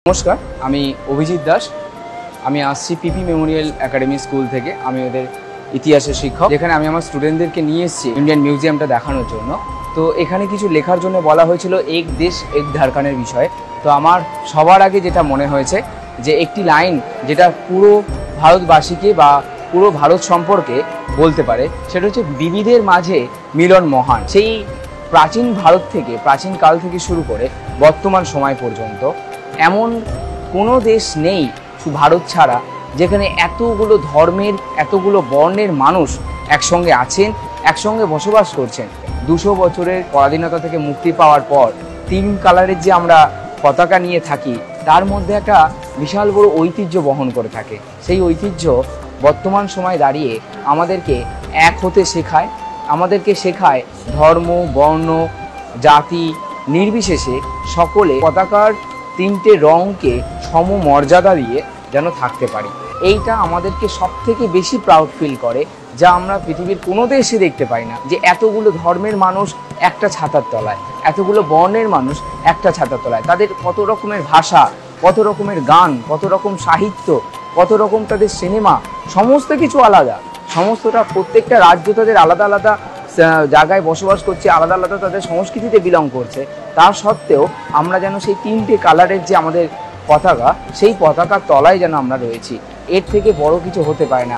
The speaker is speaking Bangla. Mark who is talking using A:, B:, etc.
A: নমস্কার, আমি অভিজিৎ দাস। আমি আসছি পিপি মেমোরিয়াল একাডেমি স্কুল থেকে। আমি ওদের ইতিহাসের শিক্ষক, যেখানে আমি আমার স্টুডেন্টদেরকে নিয়ে এসেছি ইন্ডিয়ান মিউজিয়ামটা দেখানোর জন্য। তো এখানে কিছু লেখার জন্য বলা হয়েছিল এক দেশ এক ধারকানের বিষয়ে। তো আমার সবার আগে যেটা মনে হয়েছে যে একটি লাইন যেটা পুরো ভারতবাসীকে বা পুরো ভারত সম্পর্কে বলতে পারে, সেটা হচ্ছে বিবিধের মাঝে মিলন মহান। সেই প্রাচীন ভারত থেকে, প্রাচীন কাল থেকে শুরু করে বর্তমান সময় পর্যন্ত এমন কোনো দেশ নেই ভারত ছাড়া যেখানে এতগুলো ধর্মের, এতগুলো বর্ণের মানুষ একসঙ্গে আছেন, একসঙ্গে বসবাস করছেন। 200 বছরের পরাধীনতা থেকে মুক্তি পাওয়ার পর 3 কালারের যে আমরা পতাকা নিয়ে থাকি, তার মধ্যে একটা বিশাল বড় ঐতিহ্য বহন করে থাকে। সেই ঐতিহ্য বর্তমান সময় দাঁড়িয়ে আমাদেরকে এক হতে শেখায়, আমাদেরকে শেখায় ধর্ম, বর্ণ, জাতি নির্বিশেষে সকলে পতাকার 3টে রঙকে সমমর্যাদা দিয়ে যেন থাকতে পারি। এইটা আমাদেরকে সবথেকে বেশি প্রাউড ফিল করে, যা আমরা পৃথিবীর কোনো দেশে দেখতে পাই না, যে এতগুলো ধর্মের মানুষ একটা ছাতার তলায়, এতগুলো বর্ণের মানুষ একটা ছাতার তলায়। তাদের কত রকমের ভাষা, কত রকমের গান, কত রকম সাহিত্য, কত রকম তাদের সিনেমা, সমস্ত কিছু আলাদা। সমস্তটা প্রত্যেকটা রাজ্য তাদের আলাদা আলাদা জায়গায় বসবাস করছে, আলাদা আলাদা তাদের সংস্কৃতিতে বিলং করছে। তার সত্ত্বেও আমরা যেন সেই 3টে কালারের যে আমাদের পতাকা, সেই পতাকার তলায় যেন আমরা রয়েছি। এর থেকে বড় কিছু হতে পারে না।